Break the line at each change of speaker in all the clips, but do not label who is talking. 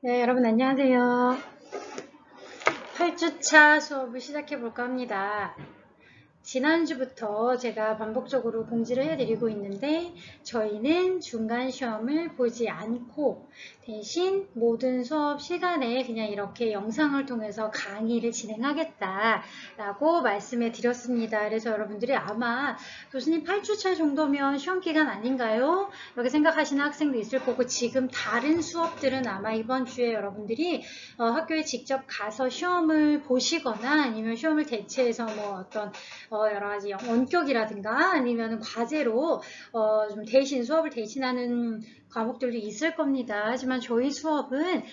네, 여러분 안녕하세요. 8주차 수업을 시작해 볼까 합니다. 지난주부터 제가 반복적으로 공지를 해드리고 있는데 저희는 중간 시험을 보지 않고 대신 모든 수업 시간에 그냥 이렇게 영상을 통해서 강의를 진행하겠다라고 말씀해 드렸습니다. 그래서 여러분들이 아마 교수님 8주차 정도면 시험 기간 아닌가요? 이렇게 생각하시는 학생도 있을 거고 지금 다른 수업들은 아마 이번 주에 여러분들이 학교에 직접 가서 시험을 보시거나 아니면 시험을 대체해서 뭐 어떤 여러 가지 원격이라든가 아니면 과제로 좀 대신 수업을 대신하는 과목들도 있을 겁니다. 하지만 저희 수업은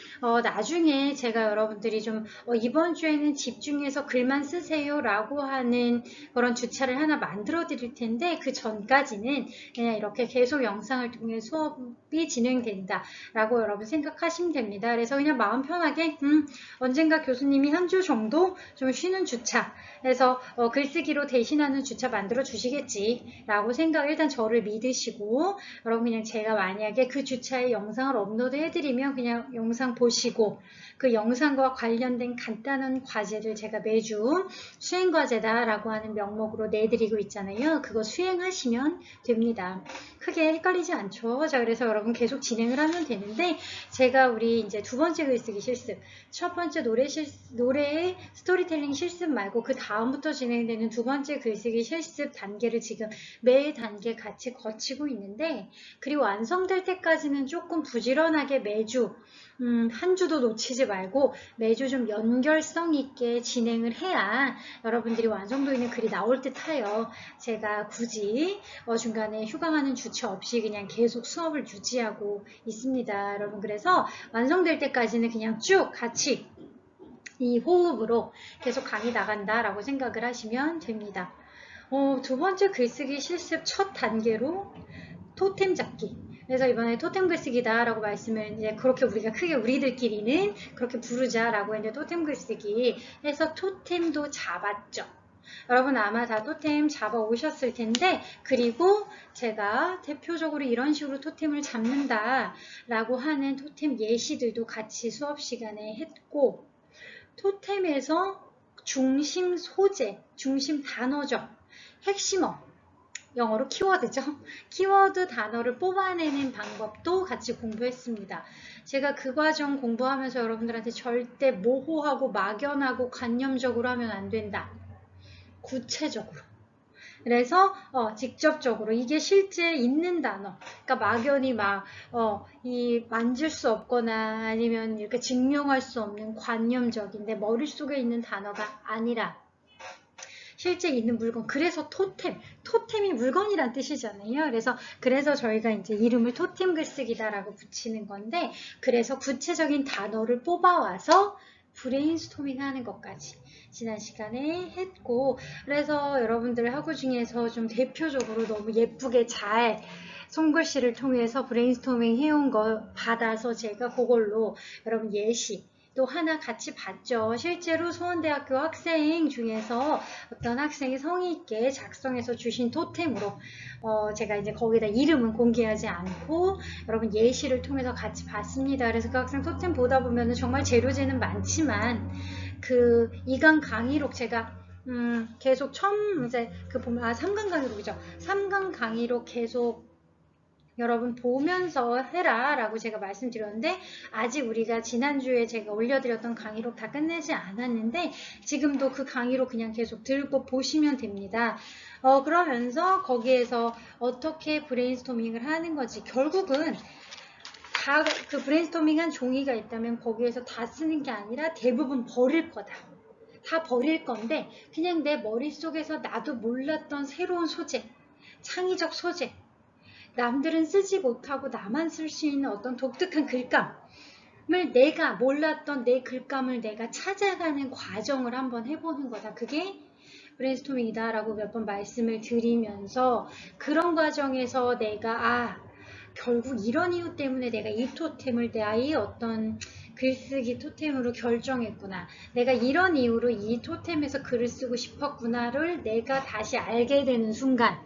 나중에 제가 여러분들이 좀 이번 주에는 집중해서 글만 쓰세요 라고 하는 그런 주차를 하나 만들어 드릴 텐데 그 전까지는 그냥 이렇게 계속 영상을 통해 수업이 진행된다 라고 여러분 생각하시면 됩니다. 그래서 그냥 마음 편하게 언젠가 교수님이 한 주 정도 좀 쉬는 주차 그래서 글쓰기로 대신하는 주차 만들어 주시겠지 라고 생각 일단 저를 믿으시고 여러분 그냥 제가 만약에 그 주차에 영상을 업로드 해드리면 그냥 영상 보시고 그 영상과 관련된 간단한 과제를 제가 매주 수행과제다 라고 하는 명목으로 내드리고 있잖아요. 그거 수행하시면 됩니다. 크게 헷갈리지 않죠. 자, 그래서 여러분 계속 진행을 하면 되는데 제가 우리 이제 두 번째 글쓰기 실습 첫 번째 노래의 스토리텔링 실습 말고 그 다음부터 진행되는 두 번째 글쓰기 실습 단계를 지금 매 단계 같이 거치고 있는데 그리고 완성될 때까지는 조금 부지런하게 매주 한 주도 놓치지 말고 매주 좀 연결성 있게 진행을 해야 여러분들이 완성도 있는 글이 나올 듯해요. 제가 굳이 중간에 휴강하는 주체 없이 그냥 계속 수업을 유지하고 있습니다. 여러분 그래서 완성될 때까지는 그냥 쭉 같이 이 호흡으로 계속 강의 나간다라고 생각을 하시면 됩니다. 두 번째 글쓰기 실습 첫 단계로 토템 잡기. 그래서 이번에 토템 글쓰기다 라고 말씀을 이제 그렇게 우리가 크게 우리들끼리는 그렇게 부르자 라고 했는데 토템 글쓰기 해서 토템도 잡았죠. 여러분 아마 다 토템 잡아 오셨을 텐데 그리고 제가 대표적으로 이런 식으로 토템을 잡는다 라고 하는 토템 예시들도 같이 수업 시간에 했고 토템에서 중심 소재, 중심 단어죠. 핵심어, 영어로 키워드죠. 키워드 단어를 뽑아내는 방법도 같이 공부했습니다. 제가 그 과정 공부하면서 여러분들한테 절대 모호하고 막연하고 관념적으로 하면 안 된다. 구체적으로. 그래서 직접적으로 이게 실제 있는 단어 그러니까 막연히 이 만질 수 없거나 아니면 이렇게 증명할 수 없는 관념적인 내 머릿속에 있는 단어가 아니라 실제 있는 물건 그래서 토템이 물건이란 뜻이잖아요. 그래서 저희가 이제 이름을 토템 글쓰기다라고 붙이는 건데 그래서 구체적인 단어를 뽑아와서 브레인스토밍 하는 것까지 지난 시간에 했고 그래서 여러분들 학우 중에서 좀 대표적으로 너무 예쁘게 잘 손글씨를 통해서 브레인스토밍 해온 거 받아서 제가 그걸로 여러분 예시 또 하나 같이 봤죠. 실제로 수원대학교 학생 중에서 어떤 학생이 성의 있게 작성해서 주신 토템으로 제가 이제 거기다 이름은 공개하지 않고 여러분 예시를 통해서 같이 봤습니다. 그래서 그 학생 토템 보다 보면은 정말 재료제는 많지만 그 이강 강의록 제가 계속 처음 이제 그 보면 3강 강의록이죠. 3강 강의록 계속 여러분 보면서 해라 라고 제가 말씀드렸는데 아직 우리가 지난주에 제가 올려드렸던 강의록 다 끝내지 않았는데 지금도 그 강의록 그냥 계속 들고 보시면 됩니다. 그러면서 거기에서 어떻게 브레인스토밍을 하는 건지 결국은 다 그 브레인스토밍한 종이가 있다면 거기에서 다 쓰는 게 아니라 대부분 버릴 거다. 다 버릴 건데 그냥 내 머릿속에서 나도 몰랐던 새로운 소재, 창의적 소재 남들은 쓰지 못하고 나만 쓸 수 있는 어떤 독특한 글감을 내가 몰랐던 내 글감을 내가 찾아가는 과정을 한번 해보는 거다. 그게 브레인스토밍이다 라고 몇 번 말씀을 드리면서 그런 과정에서 내가 결국 이런 이유 때문에 내가 이 토템을 나의 어떤 글쓰기 토템으로 결정했구나. 내가 이런 이유로 이 토템에서 글을 쓰고 싶었구나를 내가 다시 알게 되는 순간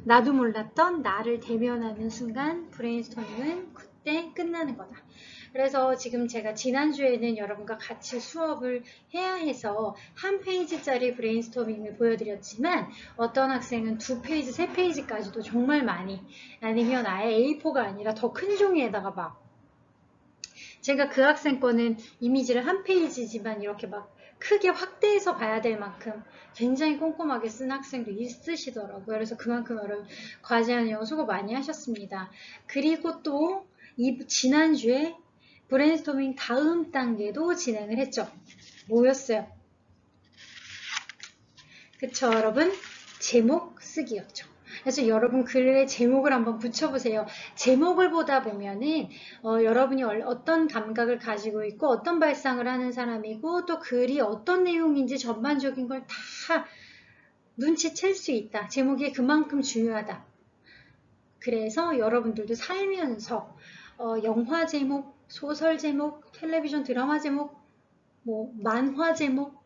나도 몰랐던 나를 대면하는 순간 브레인스토밍은 때 끝나는 거다. 그래서 지금 제가 지난주에는 여러분과 같이 수업을 해야 해서 한 페이지짜리 브레인스토밍을 보여드렸지만 어떤 학생은 2페이지, 3페이지까지도 정말 많이, 아니면 아예 A4가 아니라 더 큰 종이에다가 막 제가 그 학생 거는 이미지를 한 페이지지만 이렇게 막 크게 확대해서 봐야 될 만큼 굉장히 꼼꼼하게 쓴 학생도 있으시더라고요. 그래서 그만큼 여러분 과제하느라고 수고 많이 하셨습니다. 그리고 또 지난주에 브레인스토밍 다음 단계도 진행을 했죠. 뭐였어요? 그쵸, 여러분? 제목 쓰기였죠. 그래서 여러분 글의 제목을 한번 붙여보세요. 제목을 보다 보면은 여러분이 어떤 감각을 가지고 있고 어떤 발상을 하는 사람이고 또 글이 어떤 내용인지 전반적인 걸 다 눈치챌 수 있다. 제목이 그만큼 중요하다. 그래서 여러분들도 살면서 영화 제목, 소설 제목, 텔레비전 드라마 제목, 뭐 만화 제목,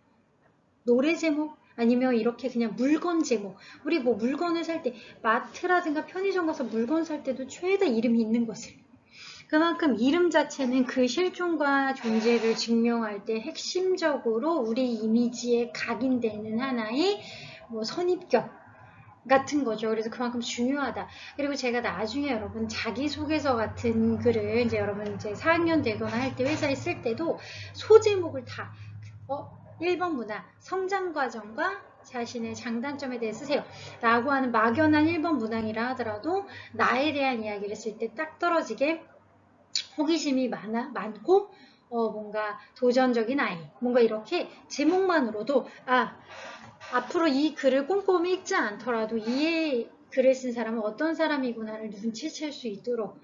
노래 제목, 아니면 이렇게 그냥 물건 제목. 우리 뭐 물건을 살 때 마트라든가 편의점 가서 물건 살 때도 죄다 이름이 있는 것을. 그만큼 이름 자체는 그 실존과 존재를 증명할 때 핵심적으로 우리 이미지에 각인되는 하나의 뭐 선입견 같은 거죠. 그래서 그만큼 중요하다. 그리고 제가 나중에 여러분 자기소개서 같은 글을 이제 여러분 이제 4학년 되거나 할 때 회사에 쓸 때도 소제목을 다 1번 문화, 성장과정과 자신의 장단점에 대해 쓰세요. 라고 하는 막연한 1번 문항이라 하더라도 나에 대한 이야기를 쓸 때 딱 떨어지게 호기심이 많고 뭔가 도전적인 아이, 뭔가 이렇게 제목만으로도 앞으로 이 글을 꼼꼼히 읽지 않더라도 이 글을 쓴 사람은 어떤 사람이구나를 눈치챌 수 있도록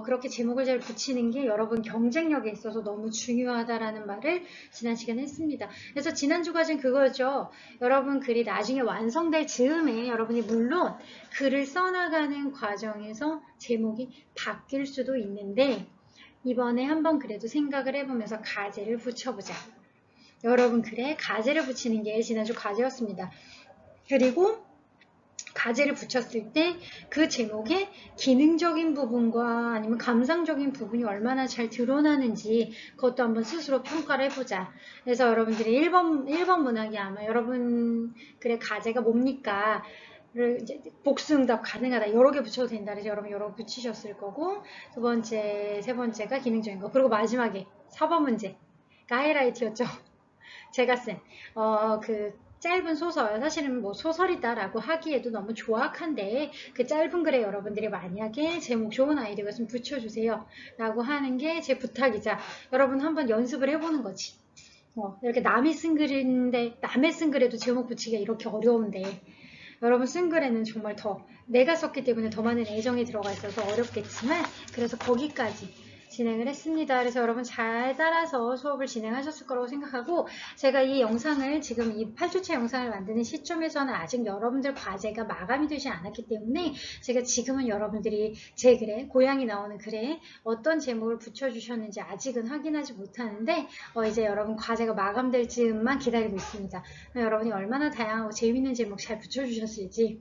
그렇게 제목을 잘 붙이는 게 여러분 경쟁력에 있어서 너무 중요하다라는 말을 지난 시간에 했습니다. 그래서 지난주 과제는 그거죠. 여러분 글이 나중에 완성될 즈음에 여러분이 물론 글을 써나가는 과정에서 제목이 바뀔 수도 있는데 이번에 한번 그래도 생각을 해보면서 가제를 붙여보자. 여러분 글에 가제를 붙이는 게 지난주 과제였습니다. 그리고 가제를 붙였을 때 그 제목의 기능적인 부분과 아니면 감상적인 부분이 얼마나 잘 드러나는지 그것도 한번 스스로 평가를 해보자. 그래서 여러분들이 1번 문항이 아마 여러분 글의 가제가 뭡니까? 이제 복수응답 가능하다. 여러 개 붙여도 된다. 그래서 여러분 여러 개 붙이셨을 거고 두 번째, 세 번째가 기능적인 거. 그리고 마지막에 4번 문제가 하이라이트였죠. 제가 쓴 그 짧은 소설, 사실은 뭐 소설이다라고 하기에도 너무 조악한데 그 짧은 글에 여러분들이 만약에 제목 좋은 아이디어가 좀 붙여주세요 라고 하는 게 제 부탁이자 여러분 한번 연습을 해보는 거지. 이렇게 남이 쓴 글인데 남의 쓴 글에도 제목 붙이기가 이렇게 어려운데 여러분 쓴 글에는 정말 더 내가 썼기 때문에 더 많은 애정이 들어가 있어서 어렵겠지만 그래서 거기까지 진행을 했습니다. 그래서 여러분 잘 따라서 수업을 진행하셨을 거라고 생각하고 제가 이 영상을 지금 이 8주차 영상을 만드는 시점에서는 아직 여러분들 과제가 마감이 되지 않았기 때문에 제가 지금은 여러분들이 제 글에 고양이 나오는 글에 어떤 제목을 붙여주셨는지 아직은 확인하지 못하는데 이제 여러분 과제가 마감될 즈음만 기다리고 있습니다. 여러분이 얼마나 다양하고 재밌는 제목 잘 붙여주셨을지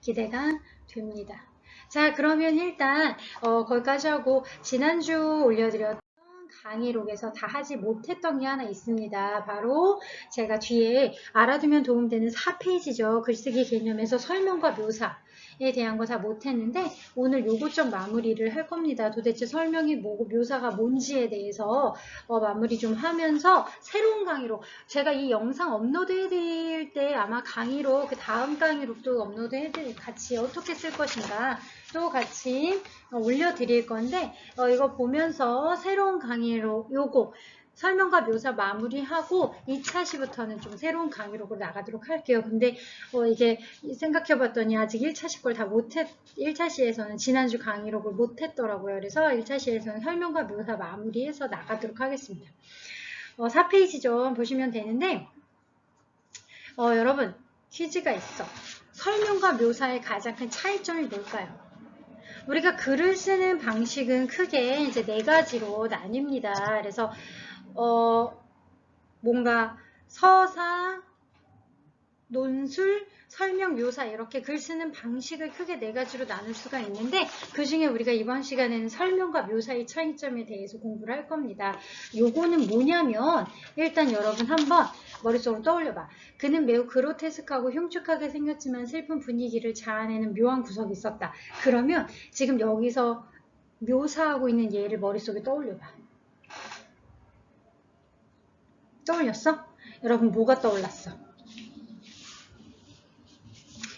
기대가 됩니다. 자, 그러면 일단 거기까지 하고 지난주 올려드렸던 강의록에서 다 하지 못했던 게 하나 있습니다. 바로 제가 뒤에 알아두면 도움되는 4페이지죠. 글쓰기 개념에서 설명과 묘사에 대한 거 다 못했는데 오늘 요거 좀 마무리를 할 겁니다. 도대체 설명이 뭐고 묘사가 뭔지에 대해서 마무리 좀 하면서 새로운 강의로 제가 이 영상 업로드 해드릴 때 아마 강의로 그 다음 강의록도 업로드 해드릴 같이 어떻게 쓸 것인가 또 같이 올려드릴 건데 이거 보면서 새로운 강의로 요거 설명과 묘사 마무리하고 2차 시부터는 좀 새로운 강의록으로 나가도록 할게요. 근데 이게 생각해봤더니 아직 1차 시 걸 다 못했 1차 시에서는 지난주 강의록을 못했더라고요. 그래서 1차 시에서는 설명과 묘사 마무리해서 나가도록 하겠습니다. 4페이지 좀 보시면 되는데 여러분 퀴즈가 있어. 설명과 묘사의 가장 큰 차이점이 뭘까요? 우리가 글을 쓰는 방식은 크게 이제 4가지로 나뉩니다. 그래서 뭔가 서사, 논술, 설명, 묘사 이렇게 글 쓰는 방식을 크게 네 가지로 나눌 수가 있는데 그 중에 우리가 이번 시간에는 설명과 묘사의 차이점에 대해서 공부를 할 겁니다. 요거는 뭐냐면 일단 여러분 한번 머릿속으로 떠올려봐. 그는 매우 그로테스크하고 흉측하게 생겼지만 슬픈 분위기를 자아내는 묘한 구석이 있었다. 그러면 지금 여기서 묘사하고 있는 얘를 머릿속에 떠올려봐. 떠올렸어? 여러분 뭐가 떠올랐어?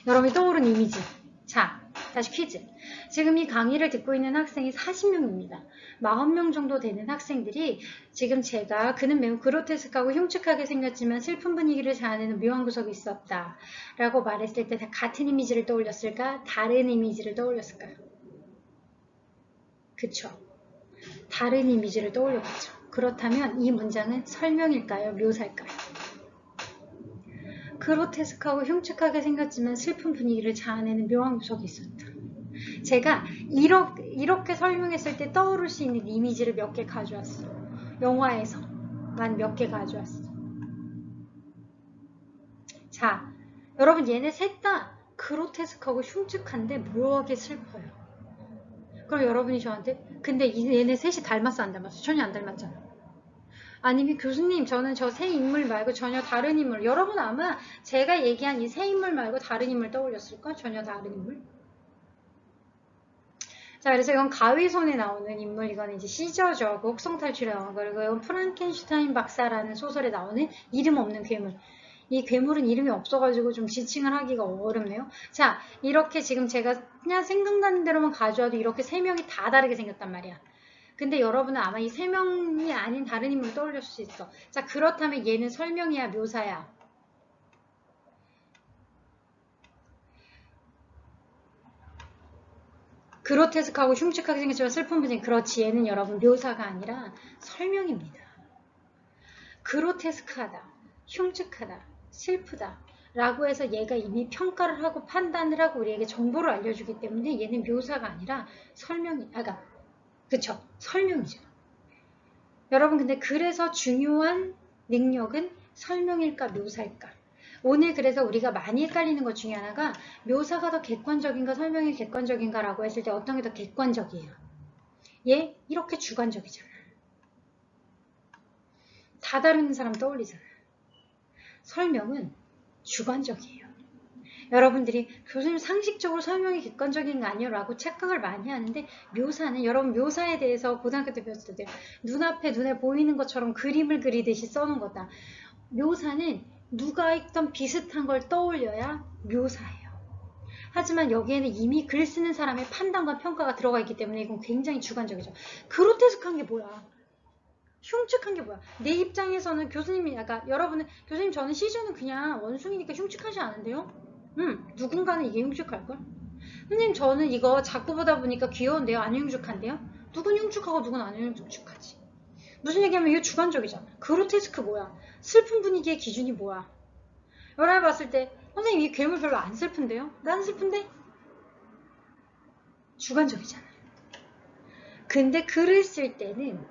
여러분이 떠오른 이미지. 자, 다시 퀴즈. 지금 이 강의를 듣고 있는 학생이 40명입니다. 40명 정도 되는 학생들이 지금 제가 그는 매우 그로테스크하고 흉측하게 생겼지만 슬픈 분위기를 자아내는 묘한 구석이 있었다 라고 말했을 때 다 같은 이미지를 떠올렸을까? 다른 이미지를 떠올렸을까요? 그쵸? 다른 이미지를 떠올렸겠죠. 그렇다면 이 문장은 설명일까요? 묘사일까요? 그로테스크하고 흉측하게 생겼지만 슬픈 분위기를 자아내는 묘한 구석이 있었다. 제가 이렇게 설명했을 때 떠오를 수 있는 이미지를 몇 개 가져왔어. 영화에서만 몇 개 가져왔어. 자, 여러분 얘네 셋 다 그로테스크하고 흉측한데 묘하게 슬퍼요. 그럼 여러분이 저한테 근데 얘네 셋이 닮았어 안 닮았어? 전혀 안 닮았잖아. 아니면 교수님 저는 저 새 인물 말고 전혀 다른 인물 여러분 아마 제가 얘기한 이 새 인물 말고 다른 인물 떠올렸을까? 전혀 다른 인물? 자 그래서 이건 가위손에 나오는 인물 이건 이제 시저죠. 그 혹성탈출에 나오는 거. 그리고 이건 프랑켄슈타인 박사라는 소설에 나오는 이름 없는 괴물. 이 괴물은 이름이 없어가지고 좀 지칭을 하기가 어렵네요. 자 이렇게 지금 제가 그냥 생각나는 대로만 가져와도 이렇게 세 명이 다 다르게 생겼단 말이야. 근데 여러분은 아마 이 세 명이 아닌 다른 인물을 떠올릴 수 있어. 자, 그렇다면 얘는 설명이야, 묘사야? 그로테스크하고 흉측하게 생겼지만 슬픈 분위기. 그렇지, 얘는 여러분 묘사가 아니라 설명입니다. 그로테스크하다, 흉측하다, 슬프다 라고 해서 얘가 이미 평가를 하고 판단을 하고 우리에게 정보를 알려주기 때문에 얘는 묘사가 아니라 설명이, 그쵸? 설명이죠. 여러분 근데 그래서 중요한 능력은 설명일까 묘사일까? 오늘 그래서 우리가 많이 헷갈리는 것 중에 하나가 묘사가 더 객관적인가 설명이 객관적인가 라고 했을 때 어떤 게 더 객관적이에요? 얘 이렇게 주관적이잖아. 다 다른 사람 떠올리잖아. 설명은 주관적이에요. 여러분들이 교수님 상식적으로 설명이 객관적인 거 아니에요? 라고 착각을 많이 하는데 묘사는 여러분 묘사에 대해서 고등학교 때 배웠을 때 눈앞에 눈에 보이는 것처럼 그림을 그리듯이 써놓은 거다. 묘사는 누가 읽던 비슷한 걸 떠올려야 묘사예요. 하지만 여기에는 이미 글 쓰는 사람의 판단과 평가가 들어가 있기 때문에 이건 굉장히 주관적이죠. 그로테스크한 게 뭐야? 흉측한 게 뭐야? 내 입장에서는 교수님이 여러분은 교수님 저는 시즌은 그냥 원숭이니까 흉측하지 않은데요? 누군가는 이게 흉측할걸? 선생님 저는 이거 자꾸 보다 보니까 귀여운데요? 안 흉측한데요? 누군 흉측하고 누군 안 흉측하지? 무슨 얘기하면 이거 주관적이잖아. 그로테스크 뭐야? 슬픈 분위기의 기준이 뭐야? 여러분 봤을 때 선생님 이 괴물 별로 안 슬픈데요? 난 슬픈데? 주관적이잖아요. 근데 글을 쓸 때는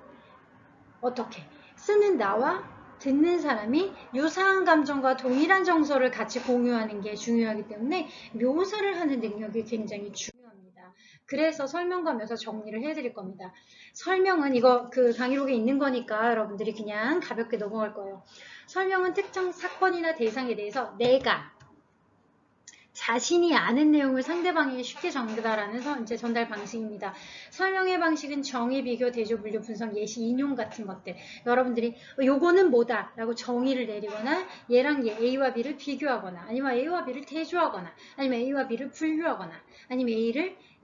어떻게? 쓰는 나와 듣는 사람이 유사한 감정과 동일한 정서를 같이 공유하는 게 중요하기 때문에 묘사를 하는 능력이 굉장히 중요합니다. 그래서 설명과 묘사 정리를 해드릴 겁니다. 설명은 이거 그 강의록에 있는 거니까 여러분들이 그냥 가볍게 넘어갈 거예요. 설명은 특정 사건이나 대상에 대해서 내가 자신이 아는 내용을 상대방에게 쉽게 전달하는 이제 전달 방식입니다. 설명의 방식은 정의, 비교, 대조, 분류, 분석, 예시, 인용 같은 것들. 여러분들이 요거는 뭐다 라고 정의를 내리거나 얘랑 얘 A와 B를 비교하거나 아니면 A와 B를 대조하거나 아니면 A와 B를 분류하거나 아니면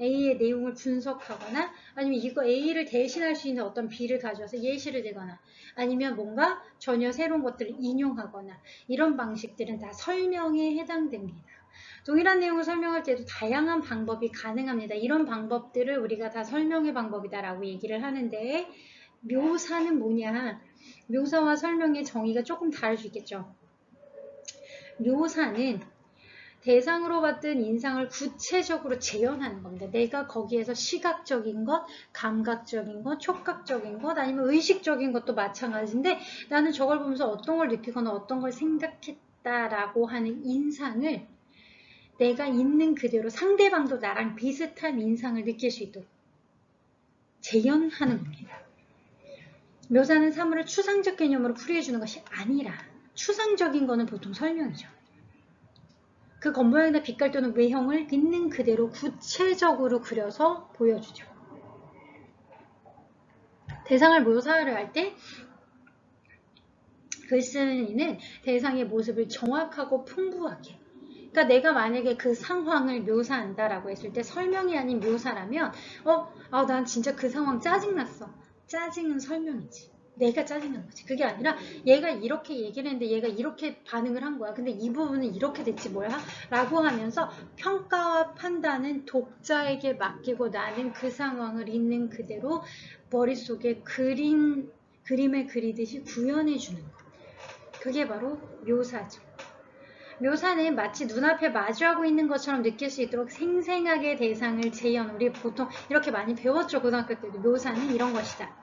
A의 내용을 분석하거나 아니면 이거 A를 대신할 수 있는 어떤 B를 가져와서 예시를 대거나 아니면 뭔가 전혀 새로운 것들을 인용하거나 이런 방식들은 다 설명에 해당됩니다. 동일한 내용을 설명할 때도 다양한 방법이 가능합니다. 이런 방법들을 우리가 다 설명의 방법이다라고 얘기를 하는데 묘사는 뭐냐? 묘사와 설명의 정의가 조금 다를 수 있겠죠. 묘사는 대상으로 받은 인상을 구체적으로 재현하는 겁니다. 내가 거기에서 시각적인 것, 감각적인 것, 촉각적인 것, 아니면 의식적인 것도 마찬가지인데 나는 저걸 보면서 어떤 걸 느끼거나 어떤 걸 생각했다. 같다라고 하는 인상을 내가 있는 그대로 상대방도 나랑 비슷한 인상을 느낄 수 있도록 재현하는 겁니다. 묘사는 사물을 추상적 개념으로 풀이해주는 것이 아니라 추상적인 거는 보통 설명이죠. 그 겉모양이나 빛깔 또는 외형을 있는 그대로 구체적으로 그려서 보여주죠. 대상을 묘사를 할 때 글쓴이는 대상의 모습을 정확하고 풍부하게, 그러니까 내가 만약에 그 상황을 묘사한다라고 했을 때 설명이 아닌 묘사라면 난 진짜 그 상황 짜증났어. 짜증은 설명이지. 내가 짜증난 거지. 그게 아니라 얘가 이렇게 얘기를 했는데 얘가 이렇게 반응을 한 거야. 근데 이 부분은 이렇게 됐지 뭐야? 라고 하면서 평가와 판단은 독자에게 맡기고 나는 그 상황을 있는 그대로 머릿속에 그림을 그리듯이 구현해주는 거. 그게 바로 묘사죠. 묘사는 마치 눈앞에 마주하고 있는 것처럼 느낄 수 있도록 생생하게 대상을 재현. 우리 보통 이렇게 많이 배웠죠. 고등학교 때도. 묘사는 이런 것이다.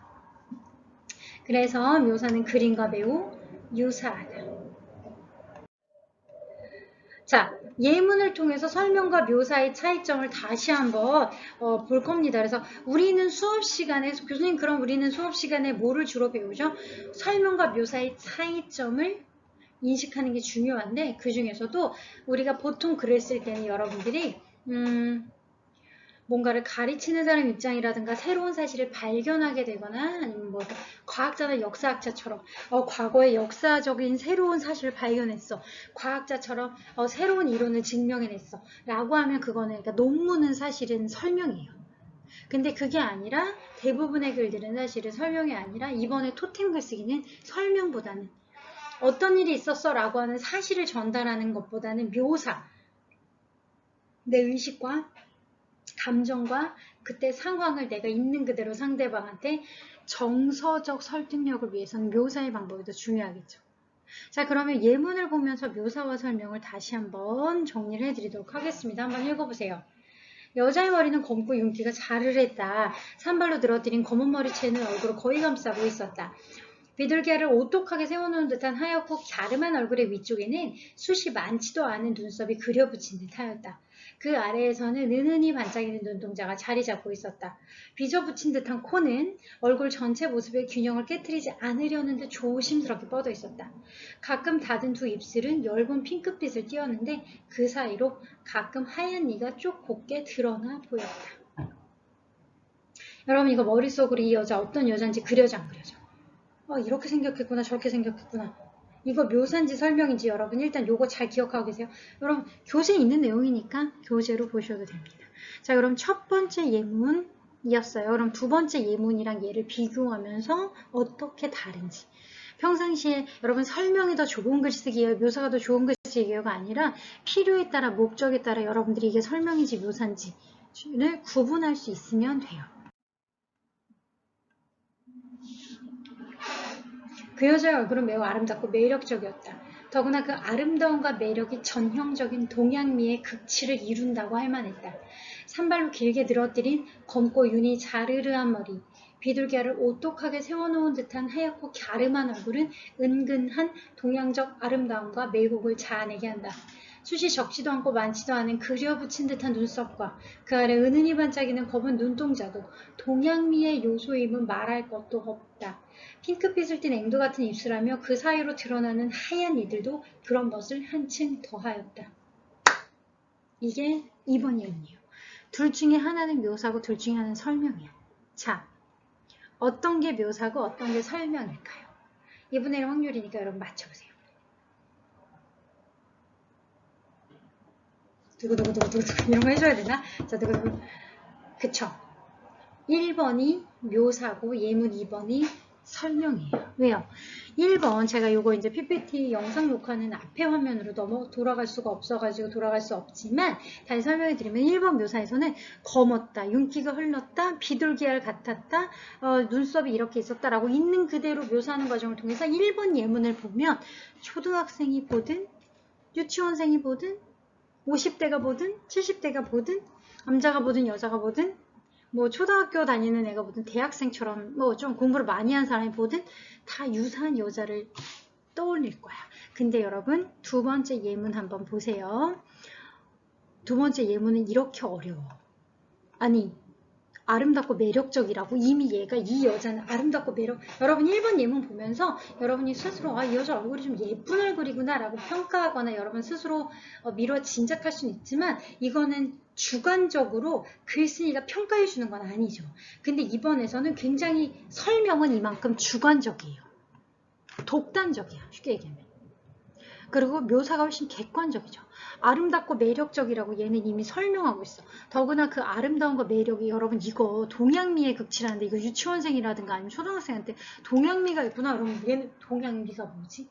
그래서 묘사는 그림과 매우 유사하다. 자, 예문을 통해서 설명과 묘사의 차이점을 다시 한번 볼 겁니다. 그래서 우리는 수업 시간에, 교수님 그럼 우리는 수업 시간에 뭐를 주로 배우죠? 설명과 묘사의 차이점을 인식하는 게 중요한데 그 중에서도 우리가 보통 글을 쓸 때는 여러분들이 뭔가를 가르치는 사람 입장이라든가 새로운 사실을 발견하게 되거나 아니면 뭐 과학자나 역사학자처럼 과거의 역사적인 새로운 사실을 발견했어. 과학자처럼 새로운 이론을 증명해냈어. 라고 하면 그거는 그러니까 논문은 사실은 설명이에요. 근데 그게 아니라 대부분의 글들은 사실은 설명이 아니라 이번에 토템 글쓰기는 설명보다는 어떤 일이 있었어 라고 하는 사실을 전달하는 것보다는 묘사, 내 의식과 감정과 그때 상황을 내가 있는 그대로 상대방한테 정서적 설득력을 위해서는 묘사의 방법이 더 중요하겠죠. 자, 그러면 예문을 보면서 묘사와 설명을 다시 한번 정리를 해드리도록 하겠습니다. 한번 읽어보세요. 여자의 머리는 검고 윤기가 자르랬다. 산발로 늘어뜨린 검은 머리채는 얼굴을 거의 감싸고 있었다. 비둘기알을 오똑하게 세워놓은 듯한 하얗고 갸름한 얼굴의 위쪽에는 숱이 많지도 않은 눈썹이 그려붙인 듯하였다. 그 아래에서는 은은히 반짝이는 눈동자가 자리 잡고 있었다. 빚어붙인 듯한 코는 얼굴 전체 모습의 균형을 깨트리지 않으려는 듯 조심스럽게 뻗어 있었다. 가끔 닫은 두 입술은 엷은 핑크빛을 띄었는데 그 사이로 가끔 하얀 이가 쭉 곱게 드러나 보였다. 여러분 이거 머릿속으로 이 여자 어떤 여자인지 그려져 안 그려져? 이렇게 생겼겠구나 저렇게 생겼겠구나. 이거 묘사인지 설명인지 여러분 일단 요거 잘 기억하고 계세요. 여러분 교재에 있는 내용이니까 교재로 보셔도 됩니다. 자 그럼 첫 번째 예문이었어요. 그럼 두 번째 예문이랑 얘를 비교하면서 어떻게 다른지. 평상시에 여러분 설명이 더 좋은 글쓰기예요. 묘사가 더 좋은 글쓰기예요가 아니라 필요에 따라 목적에 따라 여러분들이 이게 설명인지 묘사인지를 구분할 수 있으면 돼요. 그 여자의 얼굴은 매우 아름답고 매력적이었다. 더구나 그 아름다움과 매력이 전형적인 동양미의 극치를 이룬다고 할 만했다. 산발로 길게 늘어뜨린 검고 윤이 자르르한 머리, 비둘기알을 오똑하게 세워놓은 듯한 하얗고 갸름한 얼굴은 은근한 동양적 아름다움과 매혹을 자아내게 한다. 숱이 적지도 않고 많지도 않은 그려붙인 듯한 눈썹과 그 아래 은은히 반짝이는 검은 눈동자도 동양미의 요소임은 말할 것도 없다. 핑크빛을 띤 앵두 같은 입술하며 그 사이로 드러나는 하얀 이들도 그런 것을 한층 더하였다. 이게 2번 예문이에요. 둘 중에 하나는 묘사고 둘 중에 하나는 설명이야. 자, 어떤 게 묘사고 어떤 게 설명일까요? 2분의 1 확률이니까 여러분 맞춰보세요. 두구두구두구두구 이런 거 해줘야 되나? 자, 두구두구. 그쵸? 1번이 묘사고 예문 2번이 설명이에요. 왜요? 1번 제가 요거 이제 PPT 영상 녹화는 앞에 화면으로 돌아갈 수가 없어가지고 돌아갈 수 없지만 다시 설명해 드리면 1번 묘사에서는 검었다, 윤기가 흘렀다, 비둘기알 같았다, 눈썹이 이렇게 있었다 라고 있는 그대로 묘사하는 과정을 통해서 1번 예문을 보면 초등학생이 보든 유치원생이 보든 50대가 보든 70대가 보든 남자가 보든 여자가 보든 뭐 초등학교 다니는 애가 보든 대학생처럼 뭐 좀 공부를 많이 한 사람이 보든 다 유사한 여자를 떠올릴 거야. 근데 여러분 두 번째 예문 한번 보세요. 두 번째 예문은 이렇게 어려워. 아니 아름답고 매력적이라고 이미 얘가 이 여자는 아름답고 여러분 1번 예문 보면서 여러분이 스스로 이 여자 얼굴이 좀 예쁜 얼굴이구나 라고 평가하거나 여러분 스스로 미뤄 짐작할 수는 있지만 이거는 주관적으로 글쓴이가 평가해 주는 건 아니죠. 근데 이번에서는 굉장히 설명은 이만큼 주관적이에요. 독단적이야. 쉽게 얘기하면. 그리고 묘사가 훨씬 객관적이죠. 아름답고 매력적이라고 얘는 이미 설명하고 있어. 더구나 그 아름다움과 매력이 여러분 이거 동양미의 극치라는데 이거 유치원생이라든가 아니면 초등학생한테 동양미가 있구나. 그러면 얘는 동양미가 뭐지?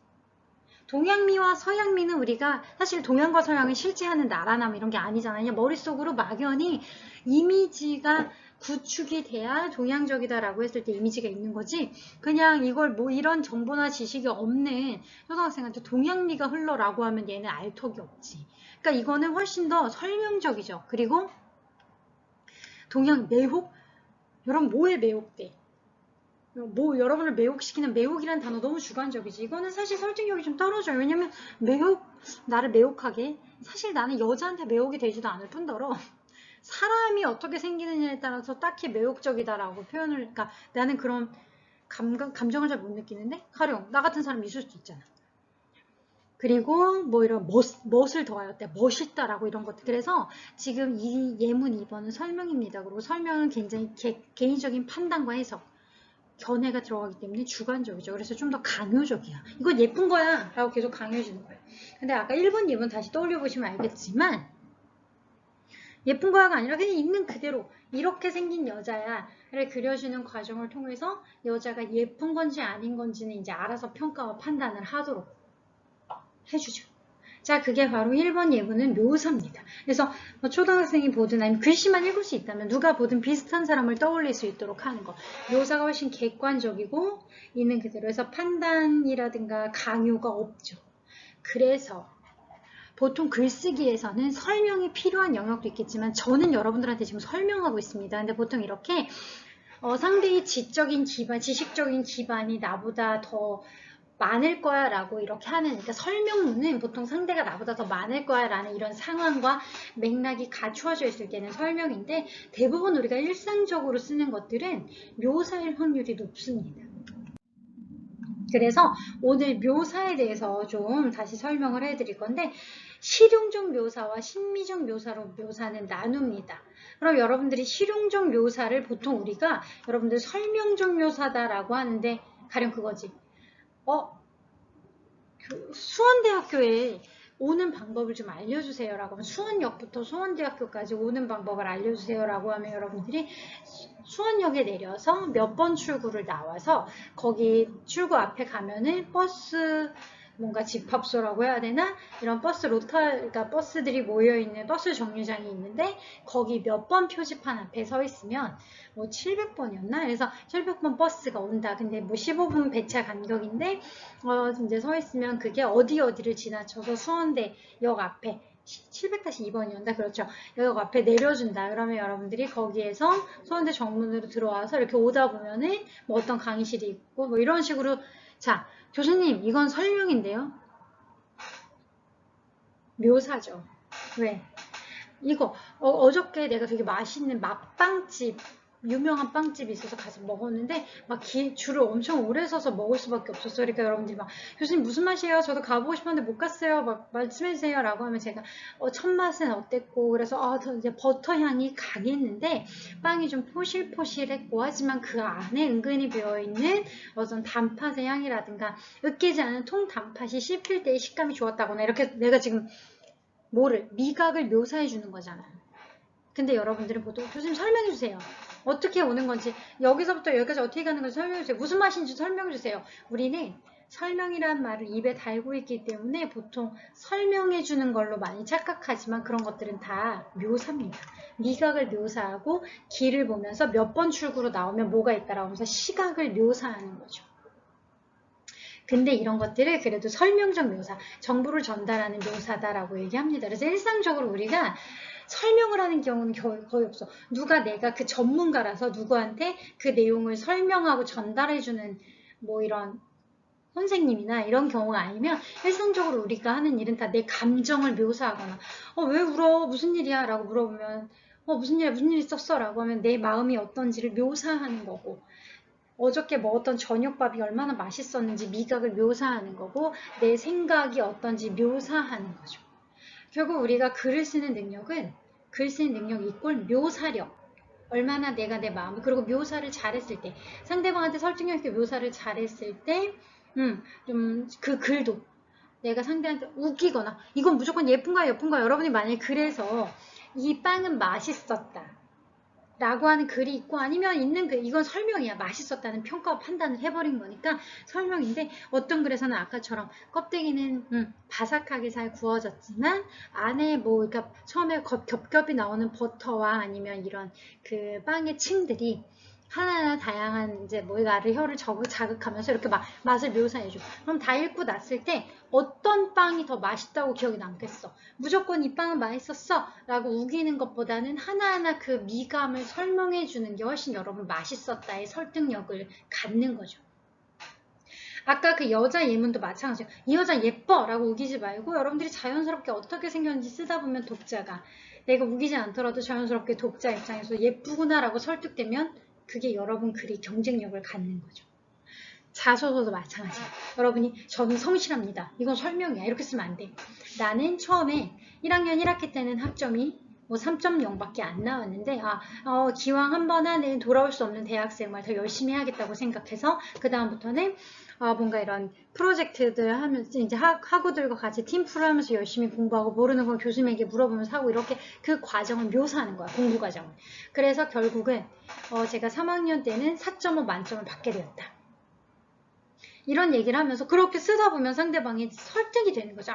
동양미와 서양미는 우리가 사실 동양과 서양은 실제하는 나라나 이런 게 아니잖아요. 그냥 머릿속으로 막연히 이미지가 구축이 돼야 동양적이다라고 했을 때 이미지가 있는 거지. 그냥 이걸 뭐 이런 정보나 지식이 없는 초등학생한테 동양미가 흘러라고 하면 얘는 알 턱이 없지. 그러니까 이거는 훨씬 더 설명적이죠. 그리고 동양 매혹? 여러분 뭐에 매혹돼? 뭐 여러분을 매혹시키는 매혹이란 단어 너무 주관적이지. 이거는 사실 설득력이 좀 떨어져요. 왜냐면 나를 매혹하게 사실 나는 여자한테 매혹이 되지도 않을 뿐더러 사람이 어떻게 생기느냐에 따라서 딱히 매혹적이다라고 표현을 그러니까 나는 그런 감정을 잘 못 느끼는데 가령 나 같은 사람이 있을 수도 있잖아. 그리고 뭐 이런 멋을 더하였대. 멋있다라고 이런 것들. 그래서 지금 이 예문 2번은 설명입니다. 그리고 설명은 굉장히 개인적인 판단과 해석 견해가 들어가기 때문에 주관적이죠. 그래서 좀 더 강요적이야. 이건 예쁜 거야 라고 계속 강요해 주는 거야. 근데 아까 1번 예문 다시 떠올려 보시면 알겠지만 예쁜 거야가 아니라 그냥 있는 그대로 이렇게 생긴 여자야를 그려주는 과정을 통해서 여자가 예쁜 건지 아닌 건지는 이제 알아서 평가와 판단을 하도록 해주죠. 자, 그게 바로 1번 예문은 묘사입니다. 그래서 초등학생이 보든 아니면 글씨만 읽을 수 있다면 누가 보든 비슷한 사람을 떠올릴 수 있도록 하는 거. 묘사가 훨씬 객관적이고 있는 그대로 해서 판단이라든가 강요가 없죠. 그래서 보통 글쓰기에서는 설명이 필요한 영역도 있겠지만 저는 여러분들한테 지금 설명하고 있습니다. 근데 보통 이렇게 상대의 지적인 기반, 지식적인 기반이 나보다 더 많을 거야 라고 이렇게 하는 그러니까 설명문은 보통 상대가 나보다 더 많을 거야 라는 이런 상황과 맥락이 갖추어져 있을 때는 설명인데 대부분 우리가 일상적으로 쓰는 것들은 묘사일 확률이 높습니다. 그래서 오늘 묘사에 대해서 좀 다시 설명을 해드릴 건데 실용적 묘사와 심미적 묘사로 묘사는 나눕니다. 그럼 여러분들이 실용적 묘사를 보통 우리가 여러분들 설명적 묘사다라고 하는데 가령 그거지. 수원대학교에 오는 방법을 좀 알려주세요 라고 하면 수원역부터 수원대학교까지 오는 방법을 알려주세요 라고 하면 여러분들이 수원역에 내려서 몇 번 출구를 나와서 거기 출구 앞에 가면은 버스 뭔가 집합소라고 해야 되나? 이런 버스 그러니까 버스들이 모여있는 버스 정류장이 있는데 거기 몇 번 표지판 앞에 서 있으면 뭐 700번이었나? 그래서 700번 버스가 온다. 근데 뭐 15분 배차 간격인데 이제 서 있으면 그게 어디를 지나쳐서 수원대역 앞에 700-2번이었나? 그렇죠. 역 앞에 내려준다. 그러면 여러분들이 거기에서 수원대 정문으로 들어와서 이렇게 오다 보면은 뭐 어떤 강의실이 있고 뭐 이런 식으로 자, 교수님 이건 설명인데요. 묘사죠. 왜? 이거 어저께 내가 되게 맛있는 맛빵집 유명한 빵집이 있어서 가서 먹었는데 막 줄을 엄청 오래 서서 먹을 수밖에 없었어요. 그러니까 여러분들이 막 교수님 무슨 맛이에요? 저도 가보고 싶었는데 못 갔어요. 막 말씀해주세요 라고 하면 제가 첫 맛은 어땠고 그래서 이제 버터 향이 강했는데 빵이 좀 포실포실했고 하지만 그 안에 은근히 배어있는 어떤 단팥의 향이라든가 으깨지 않은 통 단팥이 씹힐 때의 식감이 좋았다거나 이렇게 내가 지금 미각을 묘사해 주는 거잖아요. 근데 여러분들은 보통 교수님 설명해 주세요. 어떻게 오는 건지 여기서부터 여기까지 어떻게 가는 건지 설명해 주세요. 무슨 맛인지 설명해 주세요. 우리는 설명이란 말을 입에 달고 있기 때문에 보통 설명해 주는 걸로 많이 착각하지만 그런 것들은 다 묘사입니다. 미각을 묘사하고 길을 보면서 몇 번 출구로 나오면 뭐가 있다라고 하면서 시각을 묘사하는 거죠. 근데 이런 것들을 그래도 설명적 묘사, 정보를 전달하는 묘사다라고 얘기합니다. 그래서 일상적으로 우리가 설명을 하는 경우는 거의 없어. 내가 그 전문가라서 누구한테 그 내용을 설명하고 전달해주는 뭐 이런 선생님이나 이런 경우가 아니면 일상적으로 우리가 하는 일은 다 내 감정을 묘사하거나 왜 울어? 무슨 일이야? 라고 물어보면 무슨 일이야? 무슨 일 있었어? 라고 하면 내 마음이 어떤지를 묘사하는 거고 어저께 먹었던 저녁밥이 얼마나 맛있었는지 미각을 묘사하는 거고 내 생각이 어떤지 묘사하는 거죠. 결국 우리가 글을 쓰는 능력은 글 쓰는 능력 이꼴 묘사력 얼마나 내가 내 마음 그리고 묘사를 잘했을 때 상대방한테 설득력 있게 묘사를 잘했을 때 좀 그 글도 내가 상대한테 우기거나 이건 무조건 예쁜가 예쁜가 여러분이 만약에 그래서 이 빵은 맛있었다 라고 하는 글이 있고 아니면 있는 글 이건 설명이야. 맛있었다는 평가와 판단을 해버린 거니까 설명인데 어떤 글에서는 아까처럼 껍데기는 바삭하게 잘 구워졌지만 안에 뭐 그러니까 처음에 겹겹이 나오는 버터와 아니면 이런 그 빵의 층들이 하나하나 다양한 이제 뭐 나를 혀를 자극하면서 이렇게 막 맛을 묘사해줘. 그럼 다 읽고 났을 때 어떤 빵이 더 맛있다고 기억이 남겠어? 무조건 이 빵은 맛있었어 라고 우기는 것보다는 하나하나 그 미감을 설명해 주는 게 훨씬 여러분 맛있었다의 설득력을 갖는 거죠. 아까 그 여자 예문도 마찬가지예요. 이 여자 예뻐 라고 우기지 말고 여러분들이 자연스럽게 어떻게 생겼는지 쓰다 보면 독자가 내가 우기지 않더라도 자연스럽게 독자 입장에서 예쁘구나 라고 설득되면 그게 여러분 글이 경쟁력을 갖는 거죠. 자소서도 마찬가지야. 여러분이 저는 성실합니다. 이건 설명이야. 이렇게 쓰면 안 돼. 나는 처음에 1학년 1학기 때는 학점이 뭐 3.0밖에 안 나왔는데 기왕 한 번 안에 돌아올 수 없는 대학생활 더 열심히 해야겠다고 생각해서 그 다음부터는 뭔가 이런 프로젝트들 하면서 이제 학우들과 같이 팀플을 하면서 열심히 공부하고 모르는 걸 교수님에게 물어보면서 하고 이렇게 그 과정을 묘사하는 거야. 공부 과정을. 그래서 결국은 제가 3학년 때는 4.5 만점을 받게 되었다. 이런 얘기를 하면서 그렇게 쓰다 보면 상대방이 설득이 되는 거죠.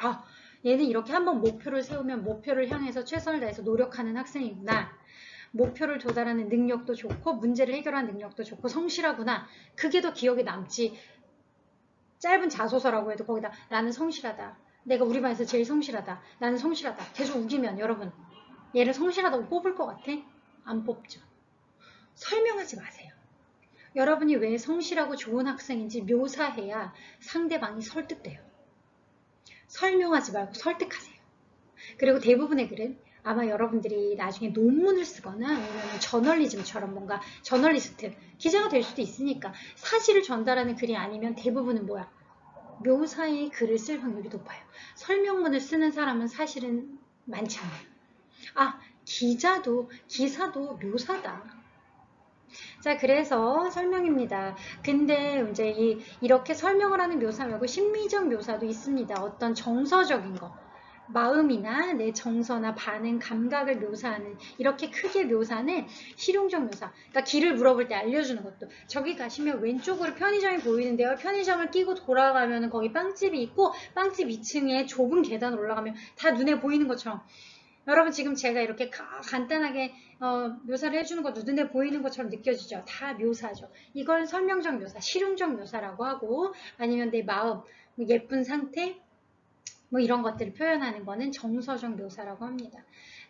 얘는 이렇게 한번 목표를 세우면 목표를 향해서 최선을 다해서 노력하는 학생이구나. 목표를 도달하는 능력도 좋고 문제를 해결하는 능력도 좋고 성실하구나. 그게 더 기억에 남지. 짧은 자소서라고 해도 거기다 나는 성실하다. 내가 우리 반에서 제일 성실하다. 나는 성실하다. 계속 우기면 여러분 얘를 성실하다고 뽑을 것 같아? 안 뽑죠. 설명하지 마세요. 여러분이 왜 성실하고 좋은 학생인지 묘사해야 상대방이 설득돼요. 설명하지 말고 설득하세요. 그리고 대부분의 글은 아마 여러분들이 나중에 논문을 쓰거나 아니면 저널리즘처럼 뭔가 저널리스트, 기자가 될 수도 있으니까 사실을 전달하는 글이 아니면 대부분은 뭐야? 묘사의 글을 쓸 확률이 높아요. 설명문을 쓰는 사람은 사실은 많지 않아요. 기사도 묘사다. 자, 그래서 설명입니다. 근데 이제 이렇게 설명을 하는 묘사 말고 심리적 묘사도 있습니다. 어떤 정서적인 거. 마음이나 내 정서나 반응, 감각을 묘사하는 이렇게 크게 묘사는 실용적 묘사. 그러니까 길을 물어볼 때 알려주는 것도 저기 가시면 왼쪽으로 편의점이 보이는데요. 편의점을 끼고 돌아가면 거기 빵집이 있고 빵집 2층에 좁은 계단 올라가면 다 눈에 보이는 것처럼 여러분 지금 제가 이렇게 간단하게 묘사를 해주는 것도 눈에 보이는 것처럼 느껴지죠. 다 묘사죠. 이걸 설명적 묘사, 실용적 묘사라고 하고 아니면 내 마음, 예쁜 상태 뭐 이런 것들을 표현하는 거는 정서적 묘사라고 합니다.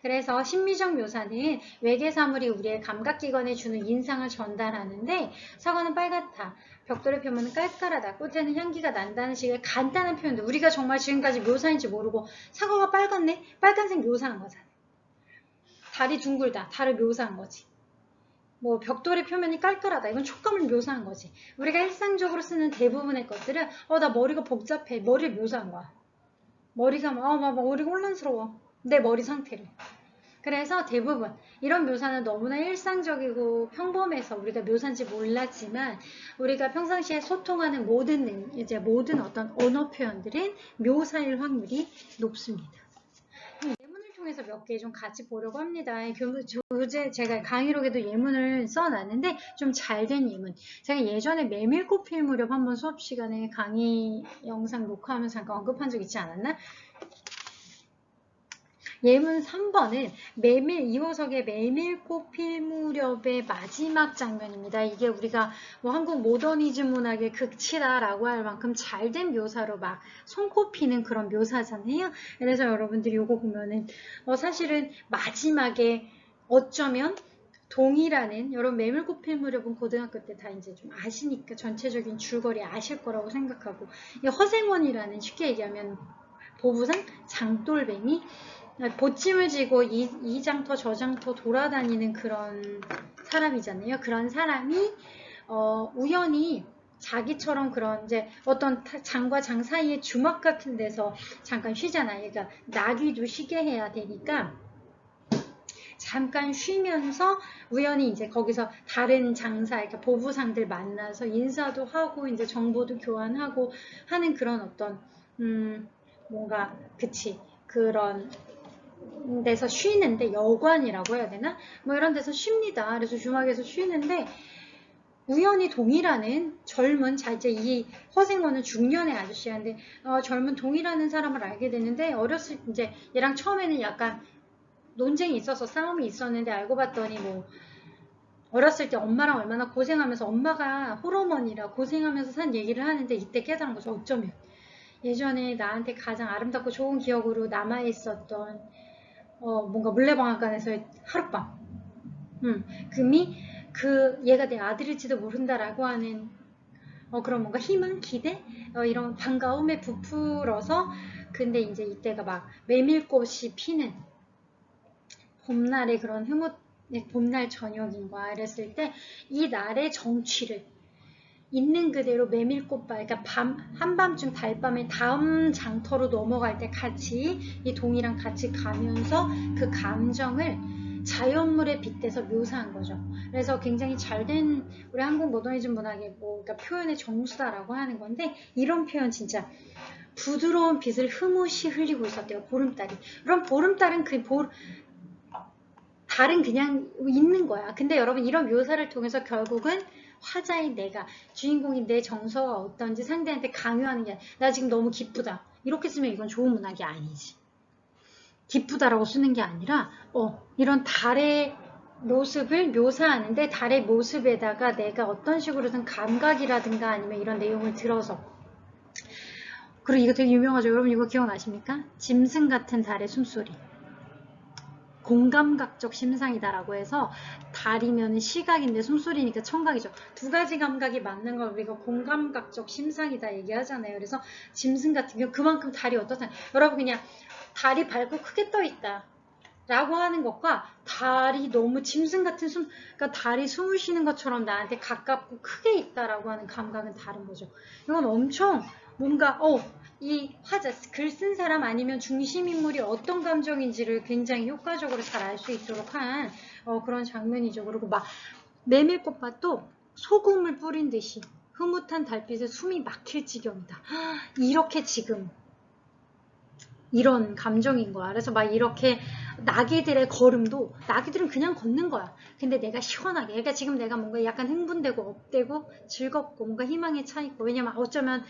그래서 심미적 묘사는 외계사물이 우리의 감각기관에 주는 인상을 전달하는데 사과는 빨갛다. 벽돌의 표면은 깔깔하다. 꽃에는 향기가 난다는 식의 간단한 표현들 우리가 정말 지금까지 묘사인지 모르고 사과가 빨갛네? 빨간색 묘사한 거잖아. 달이 둥글다. 달을 묘사한 거지. 뭐 벽돌의 표면이 깔깔하다. 이건 촉감을 묘사한 거지. 우리가 일상적으로 쓰는 대부분의 것들은 나 머리가 복잡해. 머리를 묘사한 거야. 머리가 머리가 혼란스러워. 내 머리 상태를. 그래서 대부분 이런 묘사는 너무나 일상적이고 평범해서 우리가 묘사인지 몰랐지만 우리가 평상시에 소통하는 모든 어떤 언어 표현들은 묘사일 확률이 높습니다. 예문을 통해서 몇 개 좀 같이 보려고 합니다. 제가 강의록에도 예문을 써놨는데 좀 잘된 예문. 제가 예전에 메밀꽃 필 무렵 한번 수업 시간에 강의 영상 녹화하면서 잠깐 언급한 적 있지 않았나? 예문 3번은 2호석의 메밀꽃 필 무렵의 마지막 장면입니다. 이게 우리가 뭐 한국 모더니즘 문학의 극치다라고 할 만큼 잘된 묘사로 막 손꼽히는 그런 묘사잖아요. 그래서 여러분들이 이거 보면은 사실은 마지막에 어쩌면 동이라는 여러분 메밀꽃 필 무렵은 고등학교 때 다 이제 좀 아시니까 전체적인 줄거리 아실 거라고 생각하고 이 허생원이라는 쉽게 얘기하면 보부상 장돌뱅이 보찜을 지고 이 장터 저 장터 돌아다니는 그런 사람이잖아요. 그런 사람이 우연히 자기처럼 그런 이제 어떤 장과 장 사이에 주막 같은 데서 잠깐 쉬잖아요. 그러니까 나귀도 쉬게 해야 되니까 잠깐 쉬면서 우연히 이제 거기서 다른 장사, 그러니까 보부상들 만나서 인사도 하고 이제 정보도 교환하고 하는 그런 어떤 뭔가 그치 그런 데서 쉬는데 여관이라고 해야 되나? 뭐 이런 데서 쉽니다. 그래서 주막에서 쉬는데 우연히 동이라는 젊은 이제 이 허생원은 중년의 아저씨인데 젊은 동이라는 사람을 알게 되는데 어렸을 이제 얘랑 처음에는 약간 논쟁이 있어서 싸움이 있었는데 알고 봤더니 뭐 어렸을 때 엄마랑 얼마나 고생하면서 엄마가 홀어머니라 고생하면서 산 얘기를 하는데 이때 깨달은 거죠. 어쩌면 예전에 나한테 가장 아름답고 좋은 기억으로 남아있었던 뭔가 물레방앗간에서의 하룻밤 금이 얘가 내 아들일지도 모른다라고 하는 그런 뭔가 희망, 기대 이런 반가움에 부풀어서 근데 이제 이때가 막 메밀꽃이 피는 봄날의 그런 봄날 저녁인가 이랬을 때 이 날의 정취를 있는 그대로 메밀꽃밭, 그러니까 한밤중 달밤에 다음 장터로 넘어갈 때 같이 이 동이랑 같이 가면서 그 감정을 자연물에 빗대서 묘사한 거죠. 그래서 굉장히 잘된 우리 한국 모더니즘 문학의 그러니까 표현의 정수다라고 하는 건데 이런 표현 진짜 부드러운 빛을 흐뭇이 흘리고 있었대요. 보름달이. 그럼 보름달은 달은 그냥 있는 거야. 근데 여러분 이런 묘사를 통해서 결국은 화자인 내가 주인공인 내 정서가 어떤지 상대한테 강요하는 게 나 지금 너무 기쁘다. 이렇게 쓰면 이건 좋은 문학이 아니지. 기쁘다라고 쓰는 게 아니라 이런 달의 모습을 묘사하는데 달의 모습에다가 내가 어떤 식으로든 감각이라든가 아니면 이런 내용을 들어서 그리고 이거 되게 유명하죠. 여러분 이거 기억나십니까? 짐승 같은 달의 숨소리. 공감각적 심상이다라고 해서 달이면 시각인데 숨소리니까 청각이죠. 두 가지 감각이 맞는 걸 우리가 공감각적 심상이다 얘기하잖아요. 그래서 짐승 같은 경우 그만큼 달이 어떻다. 여러분 그냥 달이 밝고 크게 떠 있다 라고 하는 것과 달이 너무 짐승 같은 그러니까 달이 숨을 쉬는 것처럼 나한테 가깝고 크게 있다라고 하는 감각은 다른 거죠. 이건 엄청 뭔가 이 화자, 글 쓴 사람 아니면 중심인물이 어떤 감정인지를 굉장히 효과적으로 잘 알 수 있도록 한 그런 장면이죠. 그리고 막 메밀꽃밭도 소금을 뿌린 듯이 흐뭇한 달빛에 숨이 막힐 지경이다. 이렇게 지금 이런 감정인 거야. 그래서 막 이렇게 나귀들의 걸음도 나귀들은 그냥 걷는 거야. 근데 내가 시원하게 그러니까 지금 내가 뭔가 약간 흥분되고 업되고 즐겁고 뭔가 희망에 차 있고 왜냐면 어쩌면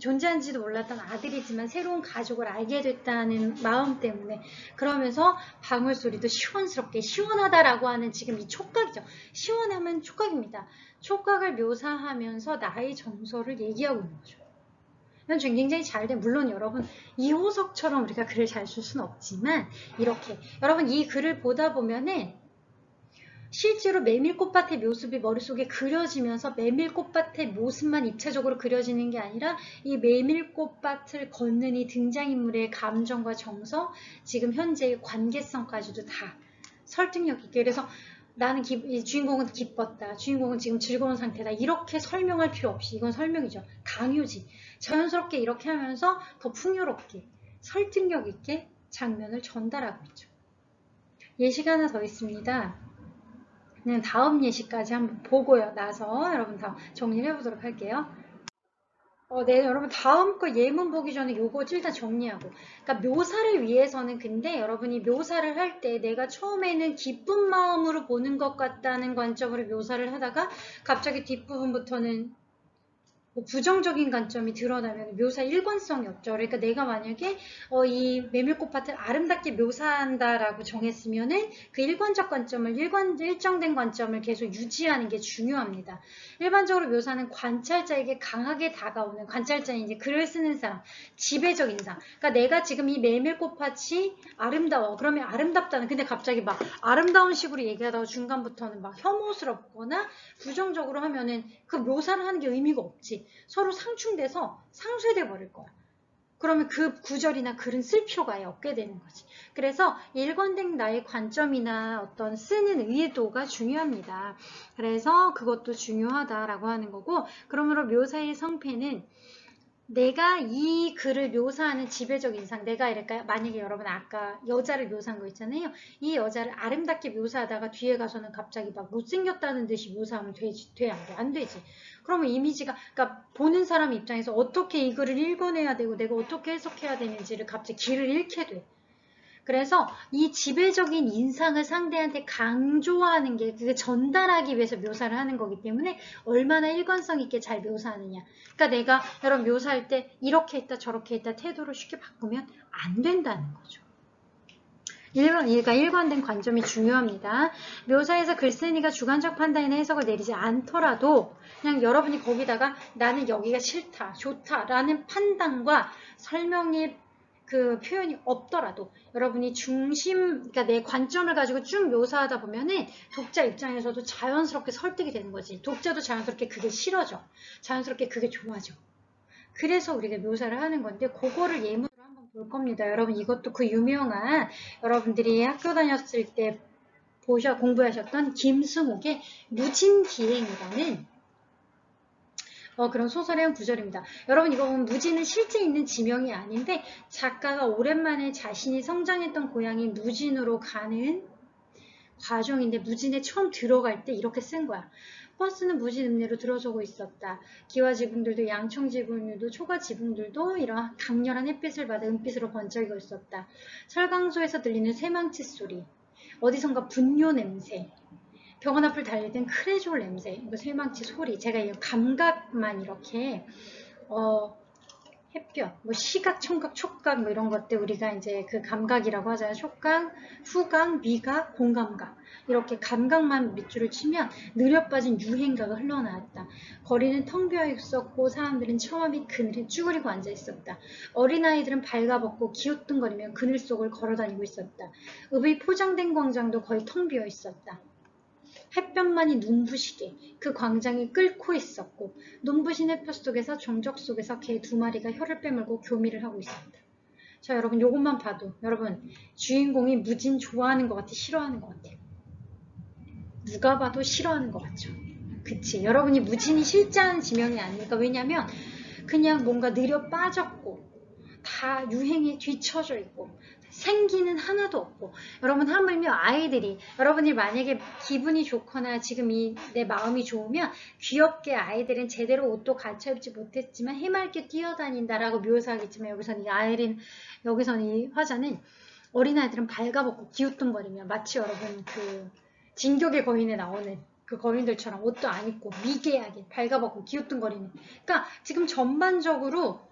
존재한지도 몰랐던 아들이지만 새로운 가족을 알게 됐다는 마음 때문에 그러면서 방울소리도 시원스럽게 시원하다라고 하는 지금 이 촉각이죠. 시원하면 촉각입니다. 촉각을 묘사하면서 나의 정서를 얘기하고 있는 거죠. 이건 굉장히 잘 돼. 물론 여러분 이호석처럼 우리가 글을 잘 쓸 수는 없지만 이렇게 여러분 이 글을 보다 보면은 실제로 메밀꽃밭의 모습이 머릿속에 그려지면서 메밀꽃밭의 모습만 입체적으로 그려지는 게 아니라 이 메밀꽃밭을 걷는 이 등장인물의 감정과 정서, 지금 현재의 관계성까지도 다 설득력 있게 그래서 나는 이 주인공은 기뻤다. 주인공은 지금 즐거운 상태다. 이렇게 설명할 필요 없이 이건 설명이죠. 강요지. 자연스럽게 이렇게 하면서 더 풍요롭게 설득력 있게 장면을 전달하고 있죠. 예시가 하나 더 있습니다. 그냥 다음 예시까지 한번 보고요. 나서 여러분 다음 정리를 해보도록 할게요. 네, 여러분 다음 거 예문 보기 전에 요거 일단 정리하고 그러니까 묘사를 위해서는 근데 여러분이 묘사를 할 때 내가 처음에는 기쁜 마음으로 보는 것 같다는 관점으로 묘사를 하다가 갑자기 뒷부분부터는 뭐 부정적인 관점이 드러나면 묘사 일관성이 없죠. 그러니까 내가 만약에 이 메밀꽃밭을 아름답게 묘사한다라고 정했으면은 그 일관적 관점을 일정된 관점을 계속 유지하는 게 중요합니다. 일반적으로 묘사는 관찰자에게 강하게 다가오는 관찰자는 이제 글을 쓰는 사람, 지배적 인상. 그러니까 내가 지금 이 메밀꽃밭이 아름다워. 그러면 아름답다는 근데 갑자기 막 아름다운 식으로 얘기하다가 중간부터는 막 혐오스럽거나 부정적으로 하면은 그 묘사를 하는 게 의미가 없지. 서로 상충돼서 상쇄돼 버릴 거야. 그러면 그 구절이나 글은 쓸 필요가 아예 없게 되는 거지. 그래서 일관된 나의 관점이나 어떤 쓰는 의도가 중요합니다. 그래서 그것도 중요하다라고 하는 거고, 그러므로 묘사의 성패는 내가 이 글을 묘사하는 지배적 인상, 내가 이럴까요? 만약에 여러분 아까 여자를 묘사한 거 있잖아요. 이 여자를 아름답게 묘사하다가 뒤에 가서는 갑자기 막 못생겼다는 듯이 묘사하면 돼, 안 돼? 안 되지. 그러면 이미지가, 그러니까 보는 사람 입장에서 어떻게 이 글을 읽어내야 되고 내가 어떻게 해석해야 되는지를 갑자기 길을 잃게 돼. 그래서 이 지배적인 인상을 상대한테 강조하는 게 그게 전달하기 위해서 묘사를 하는 거기 때문에 얼마나 일관성 있게 잘 묘사하느냐. 그러니까 내가 여러분 묘사할 때 이렇게 했다 저렇게 했다 태도를 쉽게 바꾸면 안 된다는 거죠. 그러니까 일관된 관점이 중요합니다. 묘사에서 글쓴이가 주관적 판단이나 해석을 내리지 않더라도 그냥 여러분이 거기다가 나는 여기가 싫다, 좋다 라는 판단과 설명의 그 표현이 없더라도 여러분이 그러니까 내 관점을 가지고 쭉 묘사하다 보면은 독자 입장에서도 자연스럽게 설득이 되는 거지. 독자도 자연스럽게 그게 싫어져. 자연스럽게 그게 좋아져. 그래서 우리가 묘사를 하는 건데 그거를 예문으로 한번 볼 겁니다. 여러분 이것도 그 유명한 여러분들이 학교 다녔을 때 공부하셨던 김승옥의 무진기행이라는 그런 소설의 한 구절입니다. 여러분 이거 보면 무진은 실제 있는 지명이 아닌데 작가가 오랜만에 자신이 성장했던 고향인 무진으로 가는 과정인데 무진에 처음 들어갈 때 이렇게 쓴 거야. 버스는 무진 읍내로 들어서고 있었다. 기와 지붕들도 양청 지붕들도 초가 지붕들도 이런 강렬한 햇빛을 받아 은빛으로 번쩍이고 있었다. 철강소에서 들리는 쇠망치 소리, 어디선가 분뇨 냄새, 병원 앞을 달리던 크레졸 냄새, 이거 쇠망치 소리, 제가 이 감각만 이렇게 햇볕, 뭐 시각, 청각, 촉각 뭐 이런 것들 우리가 이제 그 감각이라고 하잖아요. 촉각, 후각, 미각, 공감각 이렇게 감각만 밑줄을 치면 느려 빠진 유행가가 흘러나왔다. 거리는 텅 비어 있었고 사람들은 처마 밑 그늘에 쭈그리고 앉아 있었다. 어린아이들은 발가벗고 기웃뚱거리며 그늘 속을 걸어다니고 있었다. 읍의 포장된 광장도 거의 텅 비어 있었다. 햇볕만이 눈부시게 그 광장이 끓고 있었고 눈부신 햇볕 속에서 정적 속에서 개 2마리가 혀를 빼물고 교미를 하고 있었다. 자 여러분 요것만 봐도 여러분 주인공이 무진 좋아하는 것 같아 싫어하는 것 같아? 누가 봐도 싫어하는 것 같죠. 그치 여러분이 무진이 실제하는 지명이 아니니까. 왜냐면 그냥 뭔가 느려 빠졌고 다 유행에 뒤처져 있고 생기는 하나도 없고 여러분 하물며 아이들이 여러분이 만약에 기분이 좋거나 지금 내 마음이 좋으면 귀엽게 아이들은 제대로 옷도 갖춰 입지 못했지만 해맑게 뛰어다닌다라고 묘사하겠지만 여기서는 이 화자는 어린아이들은 발가벗고 기웃뚱거리며 마치 여러분 그 진격의 거인에 나오는 그 거인들처럼 옷도 안 입고 미개하게 발가벗고 기웃뚱거리는 그러니까 지금 전반적으로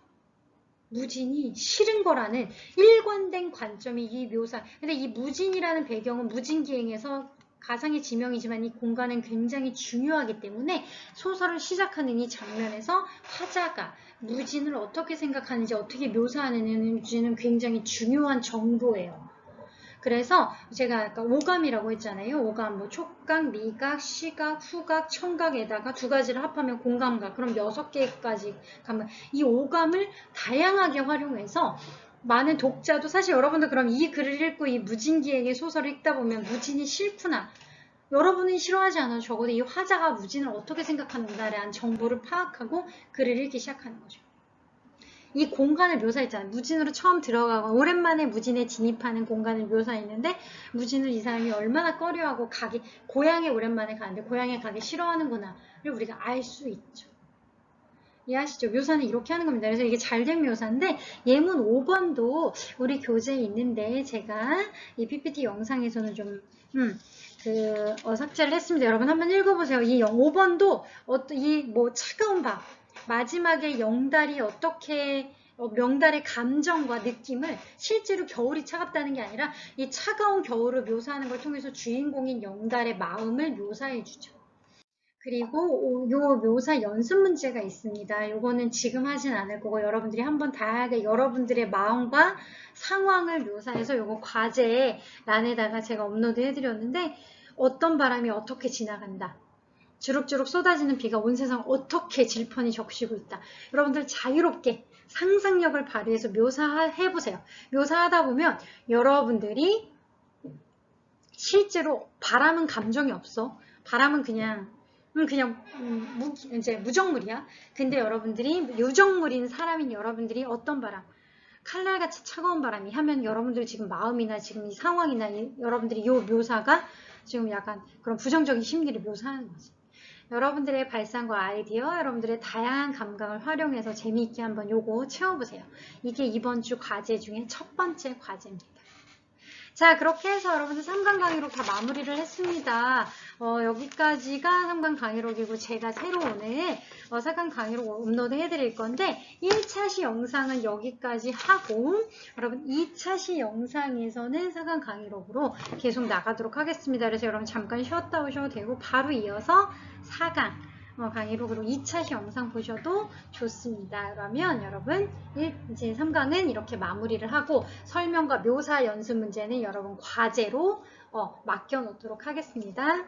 무진이 싫은 거라는 일관된 관점이 이 묘사. 근데 이 무진이라는 배경은 무진기행에서 가상의 지명이지만 이 공간은 굉장히 중요하기 때문에 소설을 시작하는 이 장면에서 화자가 무진을 어떻게 생각하는지 어떻게 묘사하는지는 굉장히 중요한 정보예요. 그래서 제가 아까 오감이라고 했잖아요. 오감, 뭐 촉각, 미각, 시각, 후각, 청각에다가 2가지를 합하면 공감각. 그럼 6개까지 감각. 이 오감을 다양하게 활용해서 많은 독자도 사실 여러분도 그럼 이 글을 읽고 이 무진기행의 소설을 읽다 보면 무진이 싫구나. 여러분은 싫어하지 않아도 적어도 이 화자가 무진을 어떻게 생각하는가에 대한 정보를 파악하고 글을 읽기 시작하는 거죠. 이 공간을 묘사했잖아요. 무진으로 처음 들어가고 오랜만에 무진에 진입하는 공간을 묘사했는데 무진을 이 사람이 얼마나 꺼려하고 고향에 오랜만에 가는데 고향에 가기 싫어하는구나를 우리가 알 수 있죠. 이해하시죠? 묘사는 이렇게 하는 겁니다. 그래서 이게 잘된 묘사인데 예문 5번도 우리 교재에 있는데 제가 이 PPT 영상에서는 좀 삭제를 했습니다. 여러분 한번 읽어보세요. 이 5번도 이 뭐 차가운 밥 마지막에 영달이 어떻게 명달의 감정과 느낌을 실제로 겨울이 차갑다는 게 아니라 이 차가운 겨울을 묘사하는 걸 통해서 주인공인 영달의 마음을 묘사해 주죠. 그리고 요 묘사 연습 문제가 있습니다. 요거는 지금 하진 않을 거고 여러분들이 한번 다양하게 여러분들의 마음과 상황을 묘사해서 요거 과제에 란에다가 제가 업로드 해드렸는데 어떤 바람이 어떻게 지나간다. 주룩주룩 쏟아지는 비가 온 세상 어떻게 질펀이 적시고 있다. 여러분들 자유롭게 상상력을 발휘해서 묘사해보세요. 묘사하다 보면 여러분들이 실제로 바람은 감정이 없어. 바람은 그냥 이제 무정물이야. 근데 여러분들이 유정물인 사람인 여러분들이 어떤 바람, 칼날같이 차가운 바람이 하면 여러분들 지금 마음이나 지금 이 상황이나 여러분들이 이 묘사가 지금 약간 그런 부정적인 심리를 묘사하는 거지. 여러분들의 발상과 아이디어, 여러분들의 다양한 감각을 활용해서 재미있게 한번 요거 채워보세요. 이게 이번 주 과제 중에 첫 번째 과제입니다. 자, 그렇게 해서 여러분들 3강 강의록 다 마무리를 했습니다. 여기까지가 3강 강의록이고 제가 새로 오늘 4강 강의록 업로드 해드릴 건데 1차 시 영상은 여기까지 하고 여러분 2차 시 영상에서는 4강 강의록으로 계속 나가도록 하겠습니다. 그래서 여러분 잠깐 쉬었다 오셔도 되고 바로 이어서 4강 강의록으로 2차 시 영상 보셔도 좋습니다. 그러면 여러분 이제 3강은 이렇게 마무리를 하고 설명과 묘사 연습 문제는 여러분 과제로 맡겨 놓도록 하겠습니다.